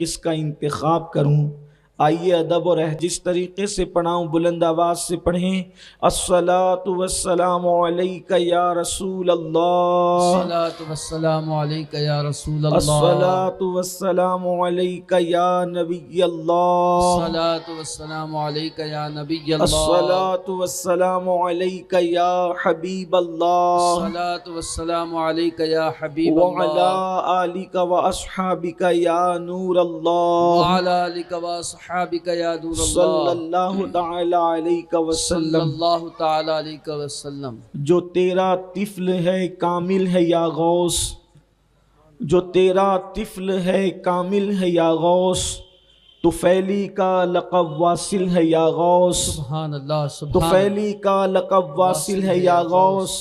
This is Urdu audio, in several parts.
کس کا انتخاب کروں؟ آئیے ادب اور جس طریقے سے پڑھاؤں بلند آواز سے پڑھیں۔ الصلاۃ والسلام علیک یا رسول اللہ، الصلاۃ والسلام علیک یا رسول اللہ، الصلاۃ والسلام علیک یا نبی اللہ، الصلاۃ والسلام علیک یا نبی اللہ، الصلاۃ والسلام علیک یا حبیب اللہ، الصلاۃ والسلام علیک یا حبیب وعلی اللہ، آلک واصحابک یا نور اللہ، وعلی آلک واصحابک یا نور صلی اللہ، اللہ تعالی علیہ صلی وسلم۔ اللہ تعالی علیہ وسلم۔ جو تیرا طفل ہے کامل ہے یا غوث، جو تیرا طفل ہے کامل ہے یا غوث، طفیلی کا لقب واصل ہے یا غوث، سبحان اللہ، سبحان اللہ، طفیلی کا لقب واصل ہے یا غوث،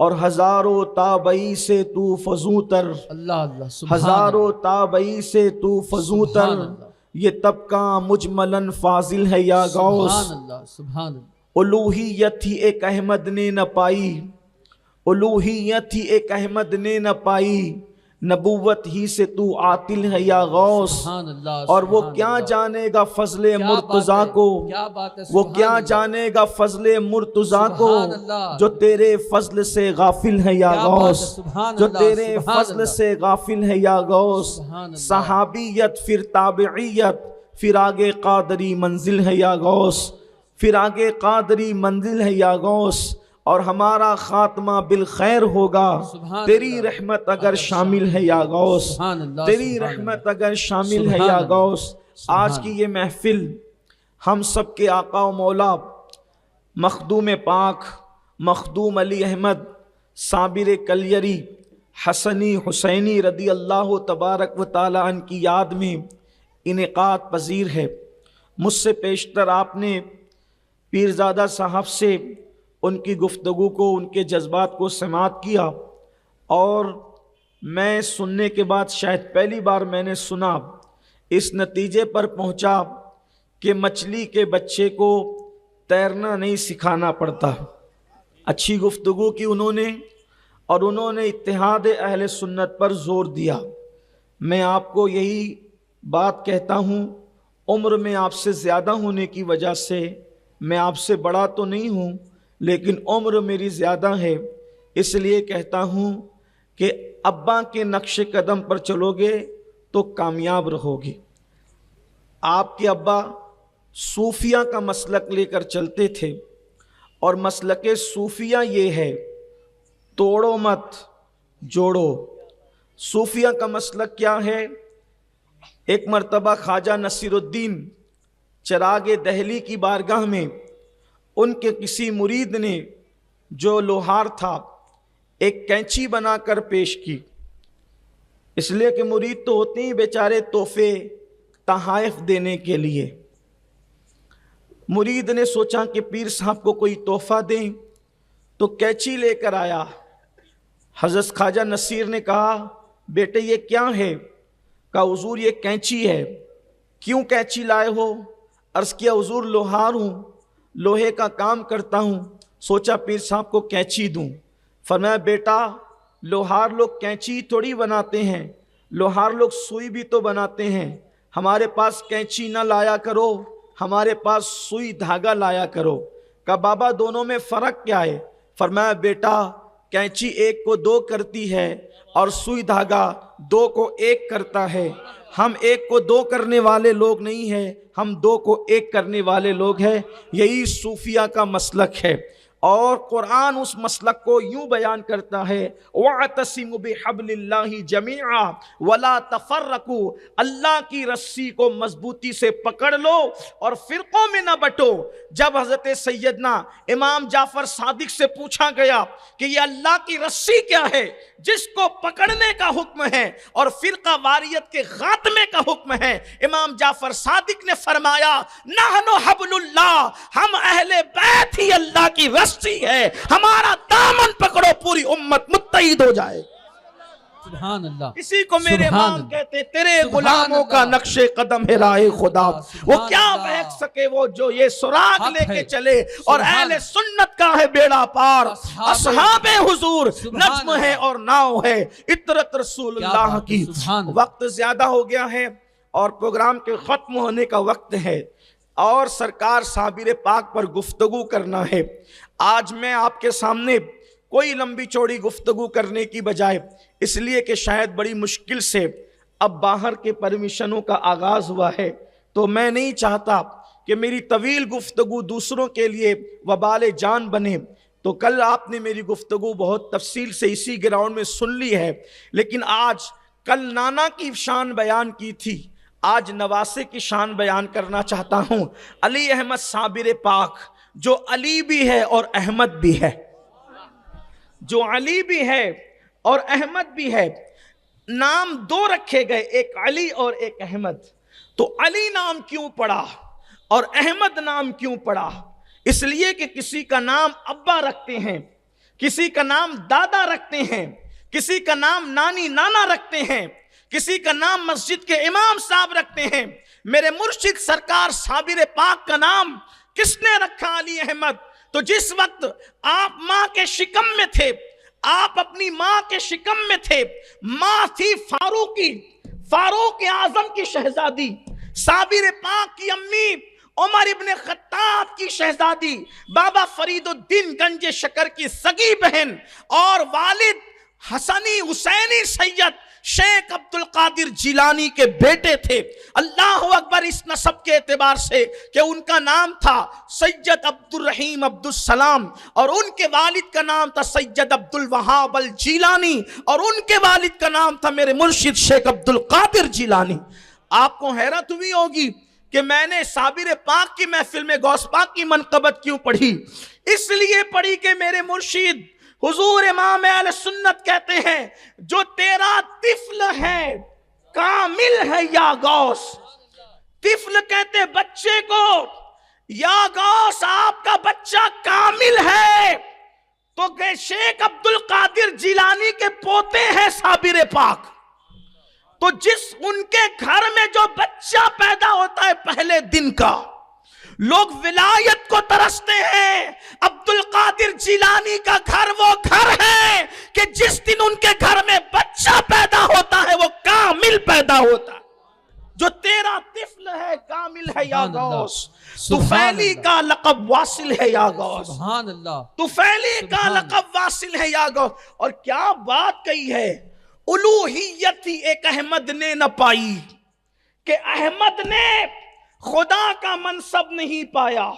اور ہزاروں تابعی سے تو فزوں تر، اللہ اللہ، سبحان ہزاروں تابعی سے تو فزوں تر، سبحان اللہ، یہ طبقہ مجملاً فاضل ہے یا غوث۔ سبحان اللہ، سبحان اللہ، الوہیت ہی ایک احمد نے نہ پائی، الوہیت ہی ایک احمد نے نہ پائی، نبوت ہی سے تو عاطل ہے یا غوث، سبحان اللہ، اور وہ سبحان کیا اللہ۔ جانے گا فضل کیا بات مرتضیٰ ہے، کو، کیا بات ہے، وہ سبحان کیا اللہ، جانے گا فضل مرتضیٰ کو، سبحان اللہ، جو تیرے فضل سے غافل ہے یا کیا بات ہے، غوث، سبحان جو اللہ، تیرے سبحان فضل اللہ، سے غافل ہے یا غوث، سبحان اللہ، صحابیت پھر تابعیت پھر آگے قادری منزل ہے یا غوث، پھر آگے قادری منزل ہے یا غوث، اور ہمارا خاتمہ بالخیر ہوگا سبحان تیری اللہ، رحمت اگر شامل ہے یا غوث، سبحان اللہ، تیری سبحان رحمت اللہ، اگر شامل ہے سبحان یا اللہ، غوث۔ سبحان آج کی یہ محفل ہم سب کے آقا و مولا مخدوم پاک مخدوم علی احمد صابر کلیری حسنی حسینی رضی اللہ تبارک و تعالی عنہ کی یاد میں انعقاد پذیر ہے۔ مجھ سے پیشتر آپ نے پیرزادہ صاحب سے ان کی گفتگو کو، ان کے جذبات کو سماعت کیا، اور میں سننے کے بعد شاید پہلی بار میں نے سنا، اس نتیجے پر پہنچا کہ مچھلی کے بچے کو تیرنا نہیں سکھانا پڑتا۔ اچھی گفتگو کی انہوں نے، اور انہوں نے اتحاد اہل سنت پر زور دیا۔ میں آپ کو یہی بات کہتا ہوں، عمر میں آپ سے زیادہ ہونے کی وجہ سے، میں آپ سے بڑا تو نہیں ہوں لیکن عمر میری زیادہ ہے، اس لیے کہتا ہوں کہ ابا کے نقش قدم پر چلو گے تو کامیاب رہو گے۔ آپ کے ابا صوفیہ کا مسلک لے کر چلتے تھے، اور مسلک صوفیہ یہ ہے، توڑو مت جوڑو۔ صوفیہ کا مسلک کیا ہے؟ ایک مرتبہ خواجہ نصیر الدین چراغ دہلی کی بارگاہ میں ان کے کسی مرید نے، جو لوہار تھا، ایک کینچی بنا کر پیش کی، اس لیے کہ مرید تو ہوتے ہی بیچارے تحفے تحائف دینے کے لیے۔ مرید نے سوچا کہ پیر صاحب کو کوئی تحفہ دیں، تو کینچی لے کر آیا۔ حضرت خواجہ نصیر نے کہا، بیٹے یہ کیا ہے؟ کہا حضور یہ کینچی ہے۔ کیوں کینچی لائے ہو؟ عرض کیا حضور لوہار ہوں، لوہے کا کام کرتا ہوں، سوچا پیر صاحب کو کینچی دوں۔ فرمایا بیٹا لوہار لوگ کینچی تھوڑی بناتے ہیں، لوہار لوگ سوئی بھی تو بناتے ہیں، ہمارے پاس کینچی نہ لایا کرو، ہمارے پاس سوئی دھاگا لایا کرو۔ کہا بابا دونوں میں فرق کیا ہے؟ فرمایا بیٹا کینچی ایک کو دو کرتی ہے اور سوئی دھاگا دو کو ایک کرتا ہے، ہم ایک کو دو کرنے والے لوگ نہیں ہیں، ہم دو کو ایک کرنے والے لوگ ہیں۔ یہی صوفیہ کا مسلک ہے، اور قرآن اس مسلک کو یوں بیان کرتا ہے، وَاعْتَصِمُوا بِحَبْلِ اللَّهِ جَمِيعًا وَلَا تَفَرَّقُوا، اللہ کی رسی کو مضبوطی سے پکڑ لو اور فرقوں میں نہ بٹو۔ جب حضرت سیدنا امام جعفر صادق سے پوچھا گیا کہ یہ اللہ کی رسی کیا ہے جس کو پکڑنے کا حکم ہے اور فرقہ واریت کے خاتمے کا حکم ہے، امام جعفر صادق نے فرمایا نحن حبل اللہ، ہم اہل بیت ہی اللہ کی رسی ہے، ہمارا دامن پکڑو پوری امت متحد ہو جائے۔ سبحان اللہ، اسی کو میرے سبحان امام اللہ، کہتے تیرے سبحان غلاموں کا اللہ، نقش قدم ہے راہ خدا، وہ سبحان کیا اللہ، بہک سکے وہ جو یہ سراغ حق لے ہے، کے چلے، اور سبحان اہل سنت کا ہے بیڑا پار، اصحاب حضور سبحان نجم ہے اللہ، اور ناؤ ہے، اطرت رسول کیا اللہ بات ہے، کی۔ سبحان اللہ۔ وقت زیادہ ہو گیا ہے، اور پروگرام کے ختم ہونے کا وقت ہے اور سرکار صابر پاک پر گفتگو کرنا ہے. آج میں آپ کے سامنے کوئی لمبی چوڑی گفتگو کرنے کی بجائے، اس لیے کہ شاید بڑی مشکل سے اب باہر کے پرمیشنوں کا آغاز ہوا ہے، تو میں نہیں چاہتا کہ میری طویل گفتگو دوسروں کے لیے وبال جان بنے. تو کل آپ نے میری گفتگو بہت تفصیل سے اسی گراؤنڈ میں سن لی ہے، لیکن آج کل نانا کی شان بیان کی تھی، آج نواسے کی شان بیان کرنا چاہتا ہوں. علی احمد صابر پاک جو علی بھی ہے اور احمد بھی ہے، جو علی بھی ہے اور احمد بھی ہے. نام دو رکھے گئے، ایک علی اور ایک احمد. تو علی نام کیوں پڑا اور احمد نام کیوں پڑا؟ اس لیے کہ کسی کا نام ابا رکھتے ہیں، کسی کا نام دادا رکھتے ہیں، کسی کا نام نانی نانا رکھتے ہیں، کسی کا نام مسجد کے امام صاحب رکھتے ہیں. میرے مرشد سرکار صابر پاک کا نام کس نے رکھا؟ علی احمد. تو جس وقت آپ ماں کے شکم میں تھے، آپ اپنی ماں کے شکم میں تھے، ماں تھی فاروق اعظم کی شہزادی، صابر پاک کی امی عمر ابن خطاب کی شہزادی، بابا فرید الدین گنج شکر کی سگی بہن، اور والد حسنی حسینی سید شیخ عبد القادر جیلانی کے بیٹے تھے. اللہ اکبر. اس نسب کے اعتبار سے کہ ان کا نام تھا سید عبد الرحیم عبد السلام، اور ان کے والد کا نام تھا سید عبد الوہاب الجیلانی، اور ان کے والد کا نام تھا میرے مرشد شیخ عبد القادر جیلانی. آپ کو حیرت ہوئی ہوگی کہ میں نے صابر پاک کی محفل میں غوث پاک کی منقبت کیوں پڑھی؟ اس لیے پڑھی کہ میرے مرشد حضور امام اہل سنت کہتے ہیں جو تیرا طفل ہے کامل ہے یا غوث. طفل کہتے بچے کو، یا غوث آپ کا بچہ کامل ہے. تو کہ شیخ عبد القادر جیلانی کے پوتے ہیں صابر پاک. تو جس ان کے گھر میں جو بچہ پیدا ہوتا ہے پہلے دن کا، لوگ ولایت کو ترستے ہیں. عبد القادر جیلانی کا گھر وہ گھر ہے کہ جس دن ان کے گھر میں بچہ پیدا ہوتا ہے وہ کامل پیدا ہوتا ہے. جو تیرا طفل ہے کامل ہے یا غوث. طفیلی کا لقب واصل ہے یا غوث. سبحان اللہ. طفیلی کا لقب واصل ہے یا غوث. اور کیا بات کہی ہے، الوہیت ہی ایک احمد نے نہ پائی، کہ احمد نے خدا کا منصب نہیں پایا.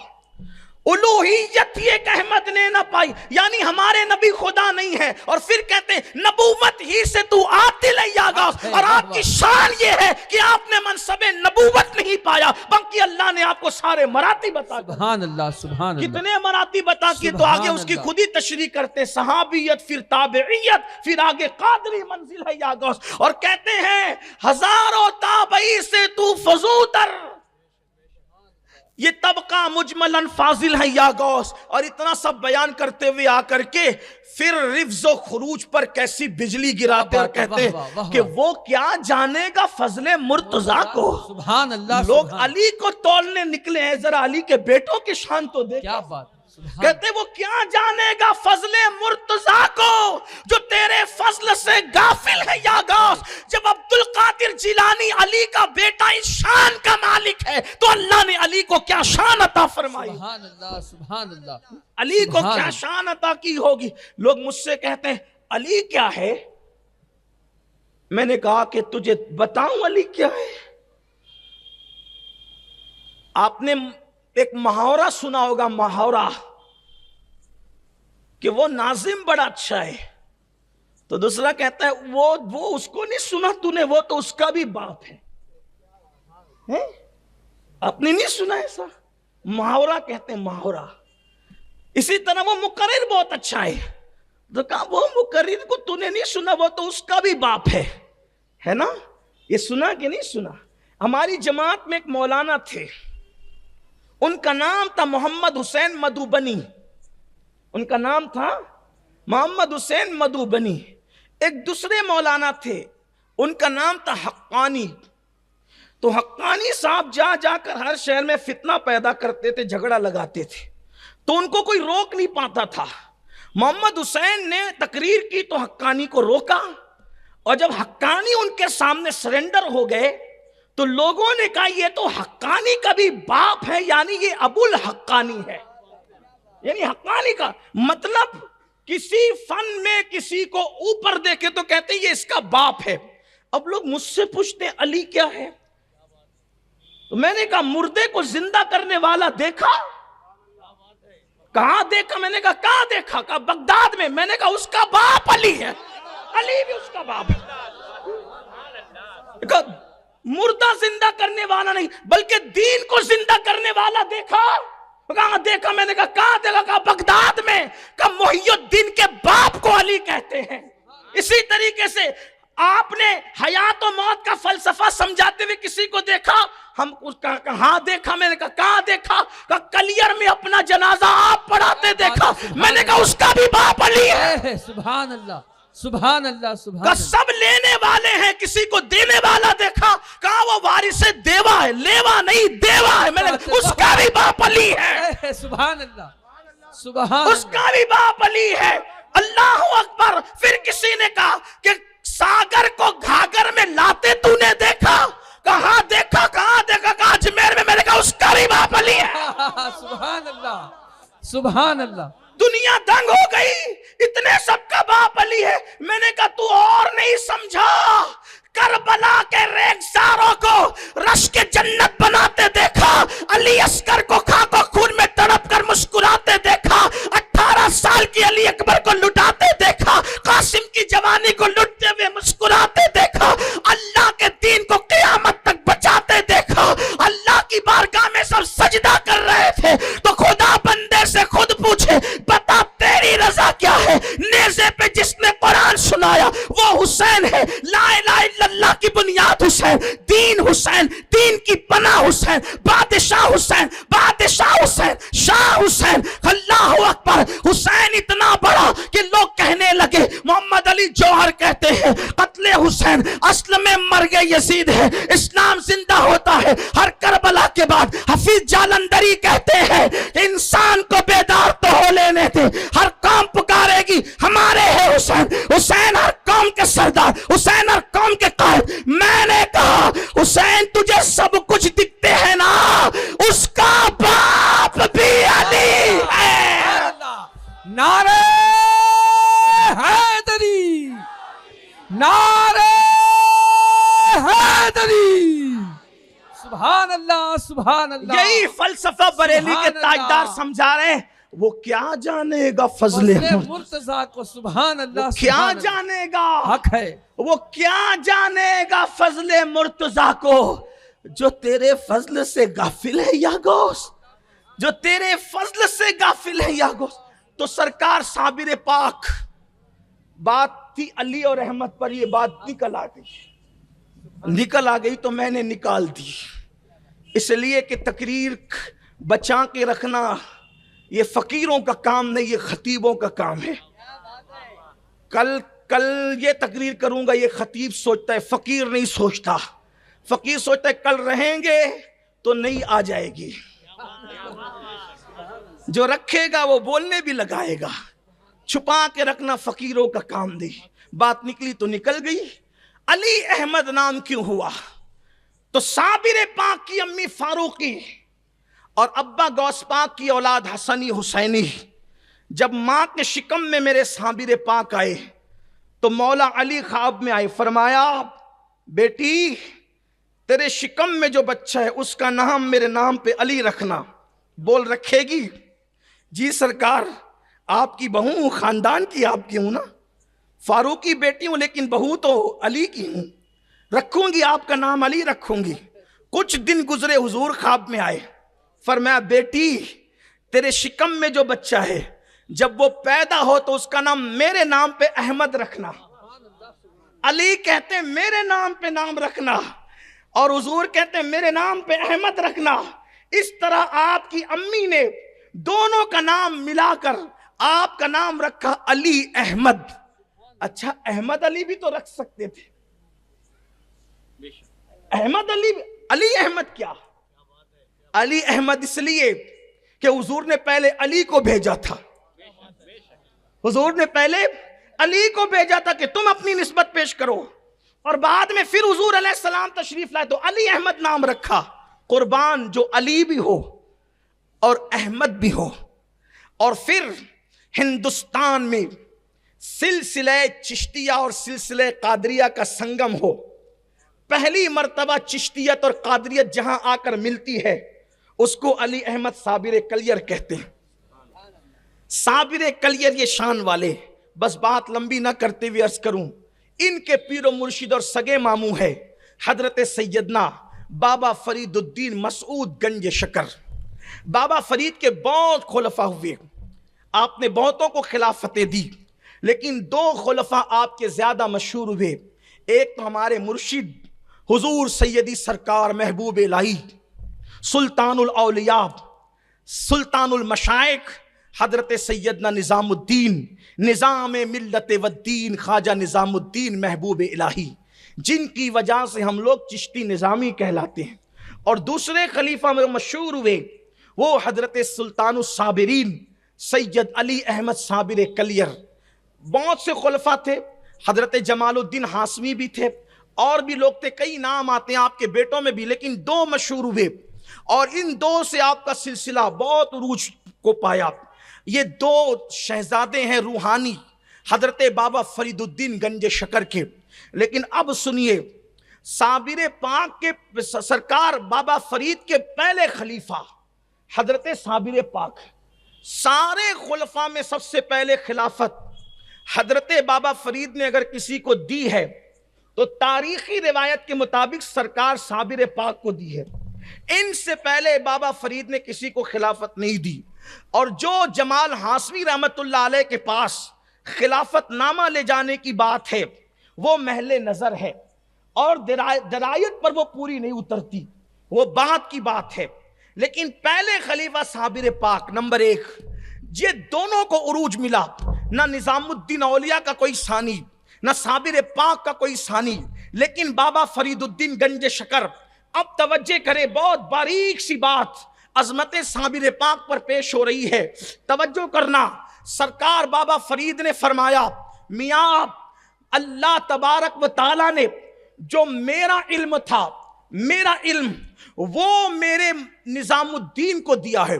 الوہیت ہی ایک احمد نے نہ پائی، یعنی ہمارے نبی خدا نہیں ہے، اور پھر کہتے ہیں نبوت ہی سے تو عاطل ہے یا غوث. اور آپ کی شان یہ ہے کہ آپ نے منصب نبوت نہیں پایا، بلکہ اللہ نے آپ کو سارے مراتب بتا دیے. سبحان اللہ. سبحان اللہ. کتنے مراتب بتا کے تو آگے اس کی خود ہی تشریح کرتے، صحابیت، پھر تابعیت، پھر آگے قادری منزل ہے یا غوث. اور کہتے ہیں ہزاروں تابعی سے تو فضوتر، یہ طبقہ مجملاً فاضل ہے یا غوث. اور اتنا سب بیان کرتے ہوئے آ کر کے پھر رفظ و خروج پر کیسی بجلی گراتے اور کہتے کہ وہ کیا جانے گا فضل مرتضیٰ کو. سبحان اللہ. لوگ علی کو تولنے نکلے ہیں، ذرا علی کے بیٹوں کی شان تو دیکھ. کیا بات. کہتے وہ کیا جانے گا فضل مرتضیٰ کو جو تیرے فضل سے غافل ہے یا غوث. جب عبد القادر جیلانی علی کا بیٹا اس شان کا مالک ہے تو اللہ نے علی کو کیا شان عطا فرمائی. سبحان اللہ. سبحان اللہ. علی کو کیا شان عطا کی ہوگی. لوگ مجھ سے کہتے ہیں علی کیا ہے. میں نے کہا کہ تجھے بتاؤں علی کیا ہے. آپ نے ایک محاورہ سنا ہوگا، محاورہ کہ وہ ناظم بڑا اچھا ہے، تو دوسرا کہتا ہے وہ اس کو نہیں سنا تو نے، وہ تو اس کا بھی باپ ہے. آپ نے نہیں سنا ایسا؟ محاورہ کہتے ہیں محاورہ. اسی طرح وہ مقرر بہت اچھا ہے، تو کہا وہ مقرر کو تو نے نہیں سنا، وہ تو اس کا بھی باپ ہے نا. یہ سنا کہ نہیں سنا؟ ہماری جماعت میں ایک مولانا تھے، ان کا نام تھا محمد حسین مدھوبنی. ان کا نام تھا محمد حسین مدھوبنی. ایک دوسرے مولانا تھے، ان کا نام تھا حقانی. تو حقانی صاحب جا کر ہر شہر میں فتنہ پیدا کرتے تھے، جھگڑا لگاتے تھے، تو ان کو کوئی روک نہیں پاتا تھا. محمد حسین نے تقریر کی تو حقانی کو روکا، اور جب حقانی ان کے سامنے سرنڈر ہو گئے تو لوگوں نے کہا یہ تو حقانی کا بھی باپ ہے، یعنی یہ ابو الحقانی ہے، یعنی حقانی کا مطلب کسی فن میں کسی کو اوپر دیکھے تو کہتے ہیں یہ اس کا باپ ہے۔ اب لوگ مجھ سے پوچھتے ہیں علی کیا ہے؟ تو میں نے کہا مردے کو زندہ کرنے والا دیکھا؟ کہاں دیکھا؟ میں نے کہا کہاں دیکھا؟ کہا بغداد میں۔ میں نے کہا اس کا باپ علی ہے، علی بھی اس کا باپ ہے۔ کہا مردہ زندہ کرنے والا نہیں بلکہ دین کو زندہ کرنے والا دیکھا؟ کہاں دیکھا؟ میں نے کہا کہاں دیکھا؟ کہا بغداد میں۔ کہا محی الدین کے باپ کو علی کہتے ہیں۔ اسی طریقے سے آپ نے حیات و موت کا فلسفہ سمجھاتے ہوئے کسی کو دیکھا؟ ہم اس کا کہاں دیکھا؟ میں نے کہا کہاں دیکھا؟ کہا کلیر میں اپنا جنازہ آپ پڑھاتے دیکھا۔ میں نے کہا اس کا بھی باپ علی ہے۔ سبحان اللہ سبحان اللہ سبحان کہا اللہ۔ سب لینے والے ہیں، کسی کو دینے والا دیکھا؟ کہا وہ وارث دیوا ہے، لیوا نہیں دیوا ہے۔ میں نے کہا اس کا بھی باپ علی ہے، سبحان اللہ سبحان اس کا بھی باپ علی ہے۔ اللہ اکبر۔ پھر کسی نے کہا کہ ساگر کو گھاگر میں لاتے تو نے دیکھا؟ کہاں دیکھا؟ کہاں دیکھا؟ کہا اجمیر میں۔ میں نے کہا اس کا بھی باپ علی ہے۔ سبحان اللہ سبحان اللہ۔ دنیا دنگ ہو گئی، اتنے سب کا باپ علی ہے۔ میں نے کہا تو اور نہیں سمجھا؟ کربلا کے ریگزاروں کو رش کے جنت بناتے دیکھا، علی اصغر کو خاک و خون میں تڑپ کر مسکراتے دیکھا، 18 سال کی علی اکبر کو لٹاتے دیکھا، قاسم کی جوانی کو لٹتے ہوئے مسکراتے دیکھا، اللہ کے دین کو قیامت تک بچاتے دیکھا۔ اللہ کی بارگاہ میں سب سجدہ کر رہے تھے تو خدا بندے سے خود پوچھے بتا تیری رضا کیا ہے؟ نیزے پہ جس نے قرآن سنایا وہ حسین ہے، لا الہ الا اللہ کی بنیاد حسین، دین حسین، دین کی پناہ حسین، بادشاہ حسین، بادشاہ حسین، شاہ حسین۔ اللہ اکبر۔ حسین اتنا بڑا کہ لوگ کہنے لگے، محمد علی جوہر کہتے ہیں قتل حسین اصل میں مرگ یزید ہے، اسلام زندہ ہوتا ہے ہر کربلا کے بعد۔ حفیظ جالندری کہتے ہیں انسان کو بیدار تو ہو لینے دے، ہر قوم پکارے گی ہمارے ہے حسین، حسین ہر قوم کے سردار، حسین ہر قوم کے قائد۔ میں نے کہا حسین تجھے سب کچھ دکھتے ہیں نا، اس کا باپ بھی علی ہے۔ نعرہ حیدری، نعرہ حیدری، سبحان اللہ سبحان اللہ۔ یہی فلسفہ بریلی کے تاجدار سمجھا رہے ہیں۔ وہ کیا جانے گا فضل مرتضیٰ کو، سبحان اللہ کیا جانے گا، حق ہے۔ وہ کیا جانے گا فضل مرتضیٰ کو جو تیرے فضل سے غافل ہے یا غوث، جو تیرے فضل سے غافل ہے یا غوث۔ تو سرکار صابر پاک، بات تھی علی اور احمد پر، یہ بات نکل آ گئی تو میں نے نکال دی، اس لیے کہ تقریر بچا کے رکھنا یہ فقیروں کا کام نہیں، یہ خطیبوں کا کام ہے۔ کل یہ تقریر کروں گا، یہ خطیب سوچتا ہے، فقیر نہیں سوچتا۔ فقیر سوچتا ہے کل رہیں گے تو نہیں آ جائے گی، جو رکھے گا وہ بولنے بھی لگائے گا۔ چھپا کے رکھنا فقیروں کا کام نہیں۔ بات نکلی تو نکل گئی۔ علی احمد نام کیوں ہوا؟ تو صابر پاک کی امی فاروقی اور ابا غوث پاک کی اولاد حسنی حسینی جب ماں کے شکم میں میرے صابر پاک آئے تو مولا علی خواب میں آئے، فرمایا بیٹی تیرے شکم میں جو بچہ ہے اس کا نام میرے نام پہ علی رکھنا۔ بول رکھے گی؟ جی سرکار، آپ کی بہو ہوں، خاندان کی آپ کی ہوں نا، فاروقی بیٹی ہوں لیکن بہو تو علی کی ہوں، رکھوں گی آپ کا نام علی رکھوں گی۔ کچھ دن گزرے، حضور خواب میں آئے، فرمایا بیٹی تیرے شکم میں جو بچہ ہے جب وہ پیدا ہو تو اس کا نام میرے نام پہ احمد رکھنا۔ علی کہتے ہیں میرے نام پہ نام رکھنا، اور حضور کہتے ہیں میرے نام پہ احمد رکھنا۔ اس طرح آپ کی امی نے دونوں کا نام ملا کر آپ کا نام رکھا علی احمد۔ اچھا احمد علی بھی تو رکھ سکتے تھے، احمد علی، علی احمد کیا؟ علی احمد اس لیے کہ حضور نے پہلے علی کو بھیجا تھا، حضور نے پہلے علی کو بھیجا تھا کہ تم اپنی نسبت پیش کرو، اور بعد میں پھر حضور علیہ السلام تشریف لائے تو علی احمد نام رکھا. قربان جو علی بھی ہو اور احمد بھی ہو. اور پھر ہندوستان میں سلسلہ چشتیہ اور سلسلہ قادریہ کا سنگم ہو. پہلی مرتبہ چشتیت اور قادریت جہاں آ کر ملتی ہے اس کو علی احمد صابر کلیر کہتے ہیں. صابر کلیر یہ شان والے. بس بات لمبی نہ کرتے ہوئے عرض کروں, ان کے پیر و مرشد اور سگے ماموں ہے حضرت سیدنا بابا فرید الدین مسعود گنج شکر. بابا فرید کے بہت خلفاء ہوئے, آپ نے بہتوں کو خلافتیں دی, لیکن دو خلفاء آپ کے زیادہ مشہور ہوئے. ایک تو ہمارے مرشد حضور سیدی سرکار محبوب الہی سلطان الاولیاء سلطان المشائخ حضرت سیدنا نظام الدین نظام ملت والدین خواجہ نظام الدین محبوب الہی, جن کی وجہ سے ہم لوگ چشتی نظامی کہلاتے ہیں. اور دوسرے خلیفہ میں مشہور ہوئے وہ حضرت سلطان الصابرین سید علی احمد صابر کلیر. بہت سے خلفاء تھے, حضرت جمال الدین ہاشمی بھی تھے, اور بھی لوگ تھے, کئی نام آتے ہیں آپ کے بیٹوں میں بھی, لیکن دو مشہور ہوئے اور ان دو سے آپ کا سلسلہ بہت عروج کو پایا. یہ دو شہزادے ہیں روحانی حضرت بابا فرید الدین گنج شکر کے. لیکن اب سنیے, صابر پاک کے سرکار بابا فرید کے پہلے خلیفہ حضرت صابر پاک, سارے خلفاء میں سب سے پہلے خلافت حضرت بابا فرید نے اگر کسی کو دی ہے تو تاریخی روایت کے مطابق سرکار صابر پاک کو دی ہے. ان سے پہلے بابا فرید نے کسی کو خلافت نہیں دی. اور جو جمال ہاشمی رحمت اللہ علیہ کے پاس خلافت نامہ لے جانے کی بات ہے وہ محل نظر ہے, اور درایت پر وہ پوری نہیں اترتی, وہ بات کی بات ہے. لیکن پہلے خلیفہ صابر پاک نمبر ایک, یہ دونوں کو عروج ملا. نہ نظام الدین اولیاء کا کوئی ثانی, نہ صابر پاک کا کوئی ثانی, لیکن بابا فرید الدین گنج شکر. اب توجہ کریں, بہت باریک سی بات عظمت صابر پاک پر پیش ہو رہی ہے, توجہ کرنا. سرکار بابا فرید نے فرمایا, میاں اللہ تبارک و تعالیٰ نے جو میرا علم تھا, میرا علم وہ میرے نظام الدین کو دیا ہے.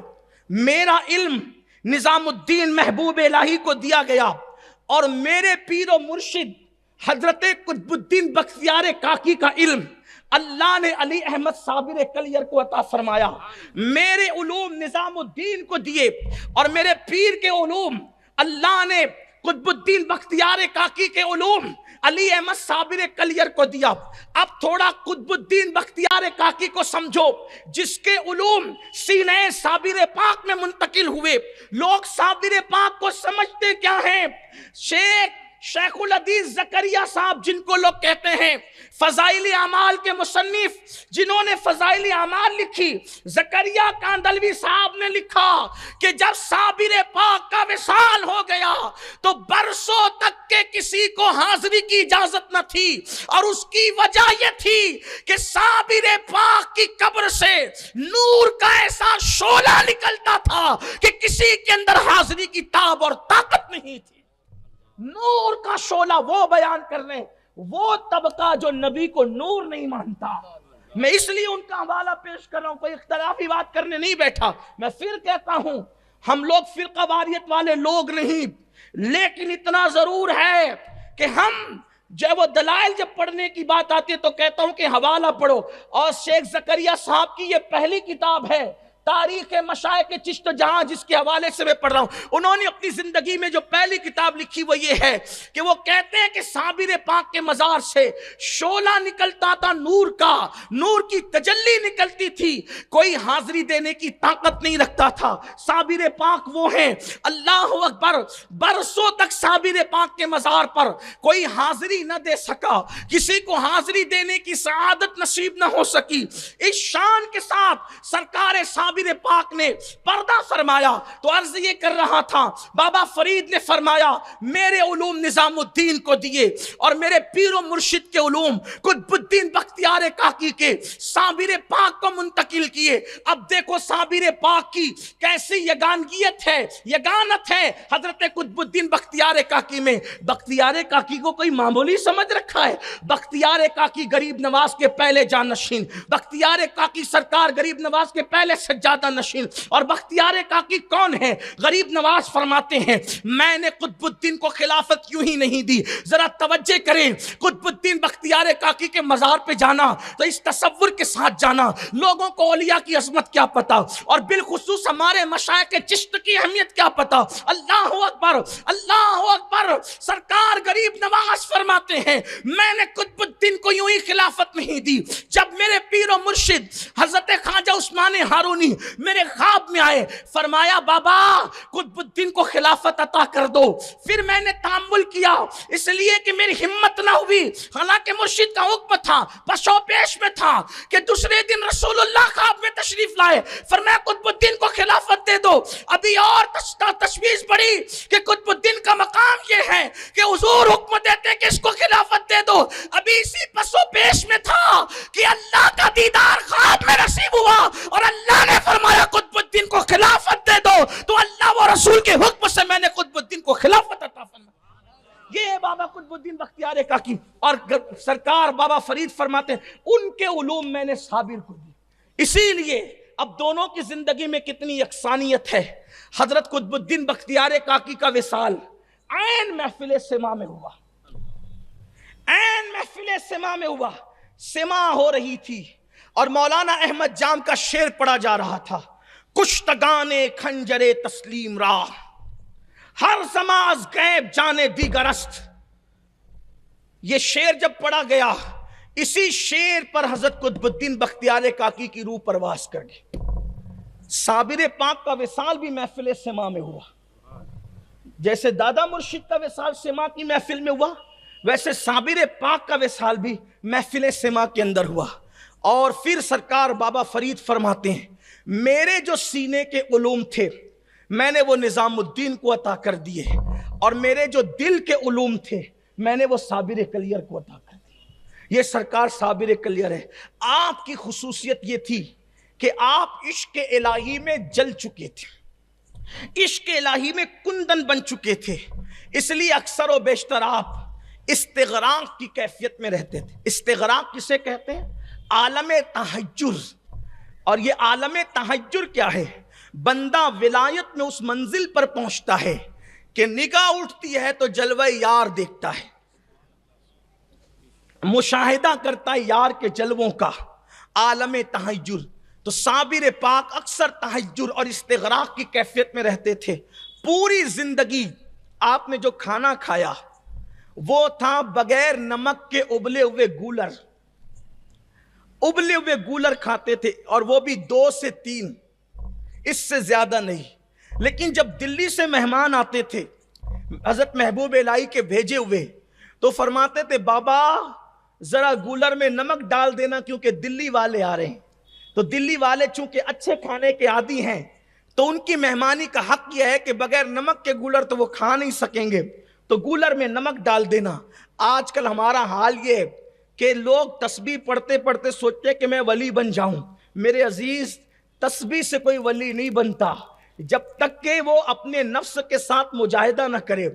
میرا علم نظام الدین محبوب الہی کو دیا گیا, اور میرے پیر و مرشد حضرت قطب الدین بختیار کاکی کا علم اللہ نے علی احمد صابر کلیر کو عطا فرمایا. میرے علوم نظام الدین کو دیے, اور میرے پیر کے علوم اللہ نے قطب الدین بختیار کاکی کے علوم علی احمد صابر کلیر کو دیا. اب تھوڑا قطب الدین بختیار کاکی کو سمجھو, جس کے علوم سینہ صابر پاک میں منتقل ہوئے. لوگ صابر پاک کو سمجھتے کیا ہیں؟ شیخ الحدیث زکریا صاحب, جن کو لوگ کہتے ہیں فضائل اعمال کے مصنف, جنہوں نے فضائل اعمال لکھی, زکریا کاندلوی صاحب نے لکھا کہ جب صابر پاک کا وصال ہو گیا تو برسوں تک کے کسی کو حاضری کی اجازت نہ تھی, اور اس کی وجہ یہ تھی کہ صابر پاک کی قبر سے نور کا ایسا شعلہ نکلتا تھا کہ کسی کے اندر حاضری کی تاب اور طاقت نہیں تھی. نور کا شعلہ وہ بیان کرنے, وہ طبقہ جو نبی کو نور نہیں مانتا. میں اس لیے ان کا حوالہ پیش کر رہا ہوں, کوئی اختلافی بات کرنے نہیں بیٹھا. میں پھر کہتا ہوں, ہم لوگ فرقہ واریت والے لوگ نہیں, لیکن اتنا ضرور ہے کہ ہم جب وہ دلائل جب پڑھنے کی بات آتی ہے تو کہتا ہوں کہ حوالہ پڑھو. اور شیخ زکریا صاحب کی یہ پہلی کتاب ہے تاریخ مشائخ چشت جہاں, جس کے حوالے سے میں پڑھ رہا ہوں. انہوں نے اپنی زندگی میں جو پہلی کتاب لکھی وہ یہ ہے کہ وہ کہتے ہیں کہ صابر پاک کے مزار سے شعلہ نکلتا تھا نور کا, نور کی تجلی نکلتی تھی, کوئی حاضری دینے کی طاقت نہیں رکھتا تھا. صابر پاک وہ ہیں, اللہ اکبر, برسوں تک صابر پاک کے مزار پر کوئی حاضری نہ دے سکا, کسی کو حاضری دینے کی سعادت نصیب نہ ہو سکی. اس شان کے ساتھ سرکار صابر صابر پاک نے پردہ فرمایا تو عرض یہ کر رہا تھا، بابا فرید نے فرمایا میرے علوم نظام الدین کو دیے اور میرے پیر و مرشد کے علوم قطب الدین بختیار کاکی کے صابر پاک کو منتقل کیے۔ اب دیکھو صابر پاک کی کیسی یگانگیت ہے، یگانت ہے حضرت قطب الدین بختیار کاکی میں۔ بختیار کاکی کو کوئی معمولی سمجھ رکھا ہے؟ بختیار کاکی غریب نواز کے پہلے جانشین، بختیار کاکی سرکار غریب نواز کے پہلے سجادہ نشین۔ اور بختیار کاکی کون ہے؟ غریب نواز فرماتے ہیں میں نے قطب الدین کو خلافت کیوں ہی نہیں دی۔ ذرا توجہ کریں، قطب الدین بختیار کاکی کے مزار پہ جانا تو اس تصور کے ساتھ جانا لوگوں کو اولیاء کی عظمت کیا پتا، اور بالخصوص ہمارے مشائخ چشت کی اہمیت کیا پتا۔ اللہ اکبر، اللہ اکبر۔ سرکار غریب نواز فرماتے ہیں میں نے قطب الدین کو یوں ہی خلافت نہیں دی۔ جب میرے پیر و مرشد حضرت خواجہ عثمان ہارونی میرے خواب میں آئے، فرمایا بابا قطب الدین کو خلافت عطا کر دو۔ پھر میں نے تحمل کیا اس لیے کہ میری ہمت نہ ہوئی، حالانکہ مرشد کا حکم تھا، پشو پیش میں تھا کہ دوسرے دن رسول اللہ خواب میں تشریف لائے، فرمایا قطب الدین کو خلافت دے دو۔ ابھی اور تشویش بڑھی کہ قطب الدین کا مقام یہ ہے کہ حضور حکم دیتے کہ اس کو خلافت دے دو۔ ابھی اسی پسو پیش میں تھا کہ اللہ کا دیدار خواب میں نصیب ہوا اور اللہ نے فرمایا قطب الدین کو خلافت دے دو، تو اللہ و رسول کے حکم سے میں نے قطب الدین کو خلافت عطا فرمایا۔ یہ بابا قطب الدین بختیار کاکی، اور سرکار بابا فرید فرماتے ہیں ان کے علوم میں نے صابر کو دی۔ اسی لیے اب دونوں کی زندگی میں کتنی یکسانیت ہے۔ حضرت قطب الدین بختیار کاکی کا وصال عین محفل سما میں ہوا، عین محفل سما میں ہوا۔ سما ہو رہی تھی اور مولانا احمد جام کا شعر پڑھا جا رہا تھا، کشتگان خنجر تسلیم را ہر زمان از غیب جانے دیگر است۔ یہ شعر جب پڑھا گیا، اسی شعر پر حضرت قطب الدین بختیار کاکی کی روح پرواز کر گئی۔ صابر پاک کا وصال بھی محفل سما میں ہوا، جیسے دادا مرشد کا وصال سما کی محفل میں ہوا، ویسے صابر پاک کا وصال بھی محفل سما کے اندر ہوا۔ اور پھر سرکار بابا فرید فرماتے ہیں میرے جو سینے کے علوم تھے میں نے وہ نظام الدین کو عطا کر دیے، اور میرے جو دل کے علوم تھے میں نے وہ صابر کلیر کو عطا کر دیے۔ یہ سرکار صابر کلیر ہے۔ آپ کی خصوصیت یہ تھی کہ آپ عشق الہی میں جل چکے تھے، عشق الہی میں کندن بن چکے تھے، اس لیے اکثر و بیشتر آپ استغراق کی کیفیت میں رہتے تھے۔ استغراق کسے کہتے ہیں؟ عالم تحجر۔ اور یہ عالم تحجر کیا ہے؟ بندہ ولایت میں اس منزل پر پہنچتا ہے کہ نگاہ اٹھتی ہے تو جلوہ یار دیکھتا ہے، مشاہدہ کرتا ہے یار کے جلووں کا، عالم تحجر۔ تو صابر پاک اکثر تحجر اور استغراق کی کیفیت میں رہتے تھے۔ پوری زندگی آپ نے جو کھانا کھایا وہ تھا بغیر نمک کے ابلے ہوئے گولر، ابلے ہوئے گولر کھاتے تھے، اور وہ بھی 2 سے 3، اس سے زیادہ نہیں۔ لیکن جب دلی سے مہمان آتے تھے حضرت محبوب الہی کے بھیجے ہوئے، تو فرماتے تھے بابا ذرا گولر میں نمک ڈال دینا کیونکہ دلی والے آ رہے ہیں۔ تو دلی والے چونکہ اچھے کھانے کے عادی ہیں تو ان کی مہمانی کا حق یہ ہے کہ بغیر نمک کے گولر تو وہ کھا نہیں سکیں گے، تو گولر میں نمک ڈال دینا۔ آج کل ہمارا حال یہ ہے کہ لوگ تسبیح پڑھتے پڑھتے سوچتے کہ میں ولی بن جاؤں۔ میرے عزیز، تسبیح سے کوئی ولی نہیں بنتا جب تک کہ وہ اپنے نفس کے ساتھ مجاہدہ نہ کرے۔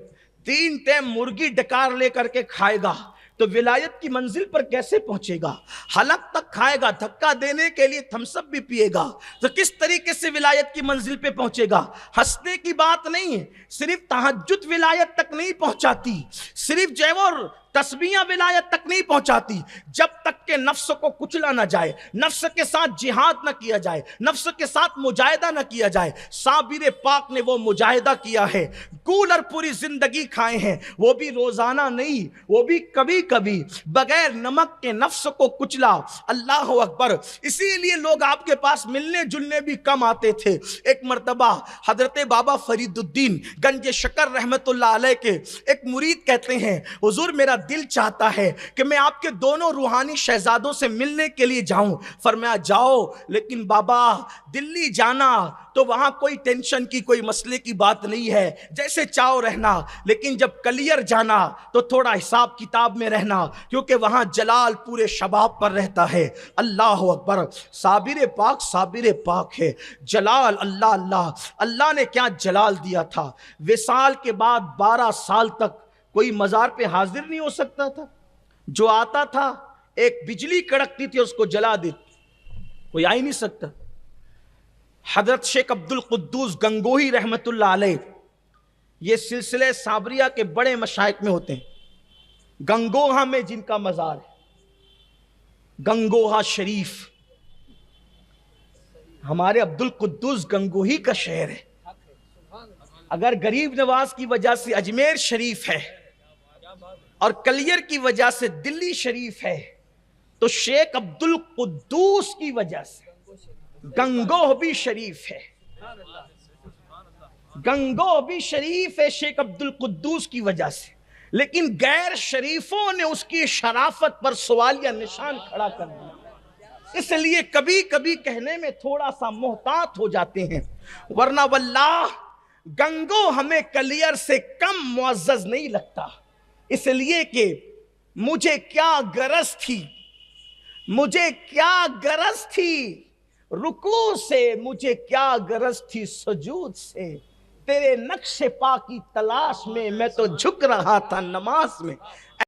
3 ٹائم مرغی ڈکار لے کر کے کھائے گا تو ولایت کی منزل پر کیسے پہنچے گا؟ حلق تک کھائے گا، دھکا دینے کے لیے تھمس اپ بھی پیے گا، تو کس طریقے سے ولایت کی منزل پہ پہنچے گا؟ ہنسنے کی بات نہیں ہے، صرف تہجد ولایت تک نہیں پہنچاتی، صرف جو ہے وہ تسبیحاں ولایت تک نہیں پہنچاتی، جب تک کہ نفس کو کچلا نہ جائے، نفس کے ساتھ جہاد نہ کیا جائے، نفس کے ساتھ مجاہدہ نہ کیا جائے۔ صابر پاک نے وہ مجاہدہ کیا ہے، گولر پوری زندگی کھائے ہیں، وہ بھی روزانہ نہیں، وہ بھی کبھی کبھی بغیر نمک کے نفس کو کچلا۔ اللہ اکبر۔ اسی لیے لوگ آپ کے پاس ملنے جلنے بھی کم آتے تھے۔ ایک مرتبہ حضرت بابا فرید الدین گنج شکر رحمت اللہ علیہ کے ایک مرید کہتے ہیں حضور میرا دل چاہتا ہے کہ میں آپ کے دونوں روحانی شہزادوں سے ملنے کے لیے جاؤں۔ فرمایا جاؤ، لیکن بابا دلی جانا تو وہاں کوئی ٹینشن کی، کوئی مسئلے کی بات نہیں ہے، جیسے چاہو رہنا، لیکن جب کلیر جانا تو تھوڑا حساب کتاب میں رہنا، کیونکہ وہاں جلال پورے شباب پر رہتا ہے۔ اللہ اکبر، صابر پاک ہے، جلال اللہ اللہ۔ اللہ نے کیا جلال دیا تھا، وصال کے بعد 12 سال تک کوئی مزار پہ حاضر نہیں ہو سکتا تھا، جو آتا تھا ایک بجلی کڑکتی تھی اس کو جلا دیتی، کوئی آ ہی نہیں سکتا۔ حضرت شیخ عبد القدوس گنگوہی رحمت اللہ علیہ، یہ سلسلے صابریہ کے بڑے مشائخ میں ہوتے ہیں، گنگوہا میں جن کا مزار ہے، گنگوہا شریف، ہمارے عبد القدوس گنگوہی کا شہر ہے۔ اگر غریب نواز کی وجہ سے اجمیر شریف ہے اور کلیر کی وجہ سے دلی شریف ہے، تو شیخ عبد القدوس کی وجہ سے گنگوہ بھی شریف ہے، گنگوہ بھی شریف ہے شیخ عبد القدوس کی وجہ سے۔ لیکن غیر شریفوں نے اس کی شرافت پر سوالیہ نشان کھڑا کر دیا، اس لیے کبھی کبھی کہنے میں تھوڑا سا محتاط ہو جاتے ہیں، ورنہ واللہ گنگو ہمیں کلیر سے کم معزز نہیں لگتا، اس لیے کہ مجھے کیا غرض تھی رکوع سے، مجھے کیا غرض تھی سجود سے، تیرے نقش پا کی تلاش میں میں تو جھک رہا تھا نماز میں۔